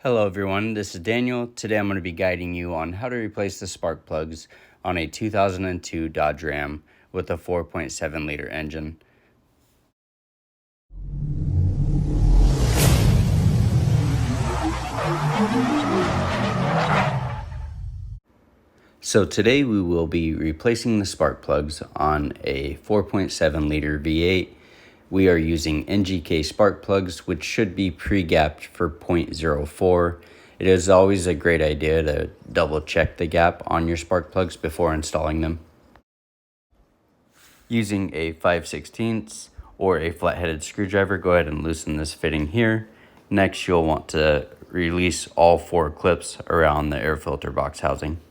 Hello everyone, this is Daniel. Today I'm going to be guiding you on how to replace the spark plugs on a 2002 Dodge Ram with a 4.7 liter engine. So today we will be replacing the spark plugs on a 4.7 liter V8. We are using NGK Spark plugs, which should be pre-gapped for 0.04. It is always a great idea to double check the gap on your spark plugs before installing them. Using a 5/16 or a flat-headed screwdriver, go ahead and loosen this fitting here. Next, you'll want to release all 4 clips around the air filter box housing.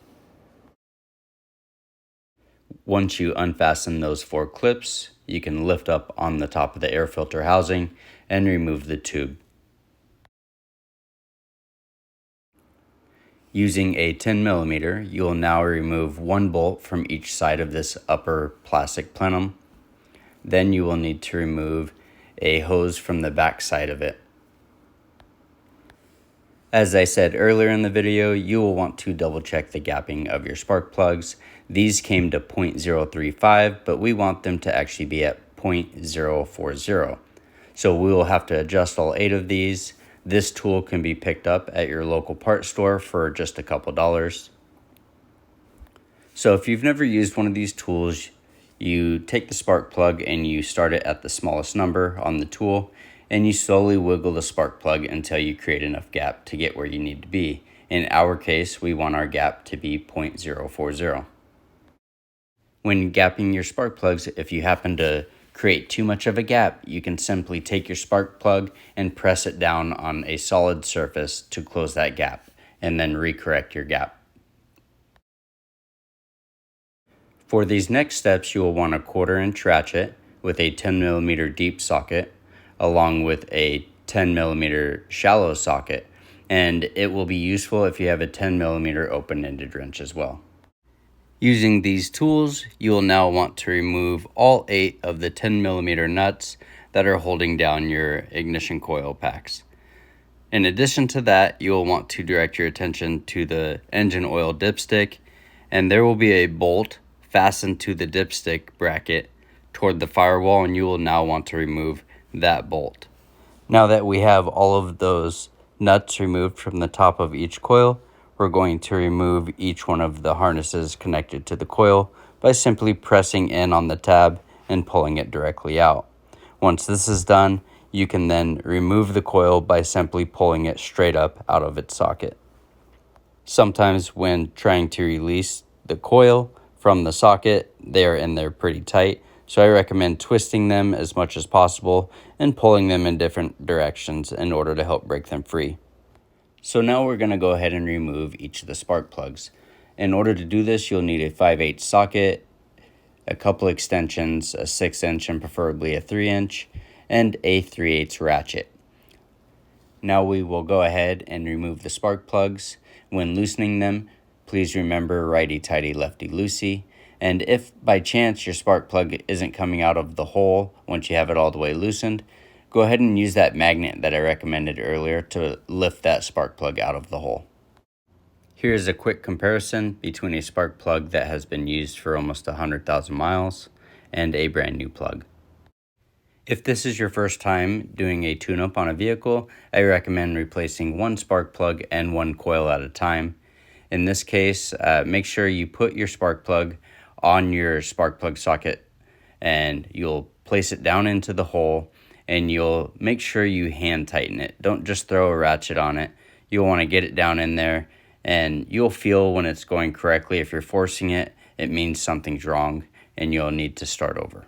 Once you unfasten those 4 clips, you can lift up on the top of the air filter housing and remove the tube. Using a 10mm, you will now remove 1 bolt from each side of this upper plastic plenum. Then you will need to remove a hose from the back side of it. As I said earlier in the video, you will want to double check the gapping of your spark plugs. These came to 0.035, but we want them to actually be at 0.040. So we will have to adjust all 8 of these. This tool can be picked up at your local parts store for just a couple dollars. So if you've never used one of these tools, you take the spark plug and you start it at the smallest number on the tool, and you slowly wiggle the spark plug until you create enough gap to get where you need to be. In our case, we want our gap to be 0.040. When gapping your spark plugs, if you happen to create too much of a gap, you can simply take your spark plug and press it down on a solid surface to close that gap, and then recorrect your gap. For these next steps, you will want a 1/4 inch ratchet with a 10mm deep socket, along with a 10mm shallow socket, and it will be useful if you have a 10mm open-ended wrench as well. Using these tools, you will now want to remove all 8 of the 10mm nuts that are holding down your ignition coil packs. In addition to that, you will want to direct your attention to the engine oil dipstick, and there will be a bolt fastened to the dipstick bracket toward the firewall, and you will now want to remove that bolt. Now that we have all of those nuts removed from the top of each coil, we're going to remove each one of the harnesses connected to the coil by simply pressing in on the tab and pulling it directly out. Once this is done, you can then remove the coil by simply pulling it straight up out of its socket. Sometimes when trying to release the coil from the socket, they're in there pretty tight. So I recommend twisting them as much as possible and pulling them in different directions in order to help break them free. So now we're going to go ahead and remove each of the spark plugs. In order to do this, you'll need a 5/8 socket, a couple extensions, a 6-inch and preferably a 3-inch, and a 3/8 ratchet. Now we will go ahead and remove the spark plugs. When loosening them, please remember righty-tighty, lefty-loosey. And if by chance your spark plug isn't coming out of the hole once you have it all the way loosened, go ahead and use that magnet that I recommended earlier to lift that spark plug out of the hole. Here's a quick comparison between a spark plug that has been used for almost 100,000 miles and a brand new plug. If this is your first time doing a tune-up on a vehicle, I recommend replacing 1 spark plug and 1 coil at a time. In this case, make sure you put your spark plug on your spark plug socket, and you'll place it down into the hole, and you'll make sure you hand tighten it. Don't just throw a ratchet on it. You'll want to get it down in there, and you'll feel when it's going correctly. If you're forcing it, it means something's wrong, and you'll need to start over.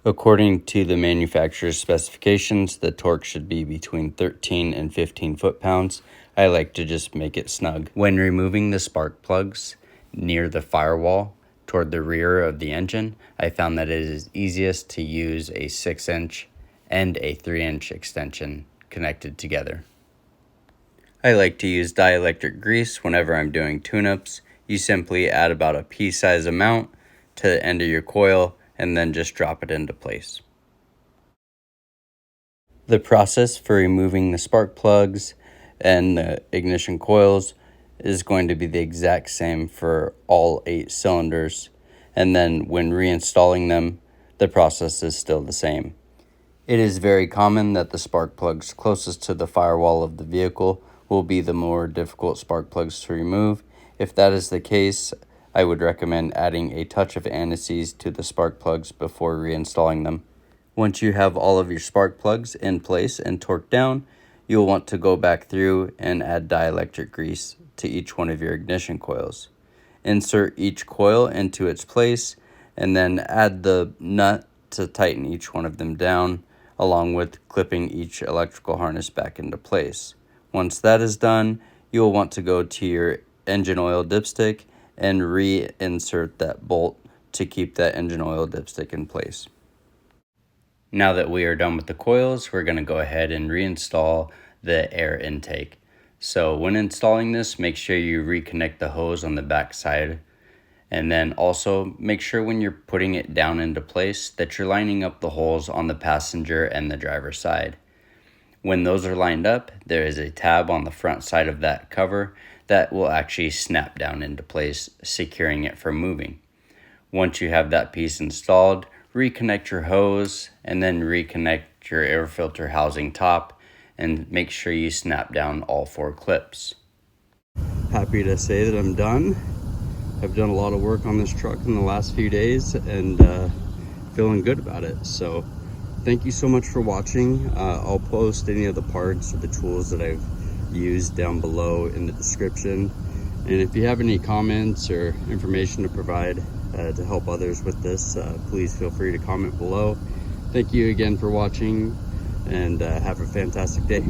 According to the manufacturer's specifications, the torque should be between 13 and 15 foot-pounds. I like to just make it snug. When removing the spark plugs near the firewall toward the rear of the engine, I found that it is easiest to use a 6-inch and a 3-inch extension connected together. I like to use dielectric grease whenever I'm doing tune-ups. You simply add about a pea-size amount to the end of your coil and then just drop it into place. The process for removing the spark plugs and the ignition coils is going to be the exact same for all 8 cylinders. And then when reinstalling them, the process is still the same. It is very common that the spark plugs closest to the firewall of the vehicle will be the more difficult spark plugs to remove. If that is the case, I would recommend adding a touch of anti-seize to the spark plugs before reinstalling them. Once you have all of your spark plugs in place and torqued down, you'll want to go back through and add dielectric grease to each one of your ignition coils. Insert each coil into its place and then add the nut to tighten each one of them down, along with clipping each electrical harness back into place. Once that is done, you'll want to go to your engine oil dipstick and reinsert that bolt to keep that engine oil dipstick in place. Now that we are done with the coils, we're going to go ahead and reinstall the air intake. So when installing this, make sure you reconnect the hose on the back side. And then also make sure when you're putting it down into place that you're lining up the holes on the passenger and the driver's side. When those are lined up, there is a tab on the front side of that cover that will actually snap down into place, securing it from moving. Once you have that piece installed, reconnect your hose and then reconnect your air filter housing top and make sure you snap down all 4 clips. Happy to say that I'm done. I've done a lot of work on this truck in the last few days and feeling good about it. So thank you so much for watching. I'll post any of the parts or the tools that I've used down below in the description. And if you have any comments or information to provide to help others with this, please feel free to comment below. Thank you again for watching and have a fantastic day.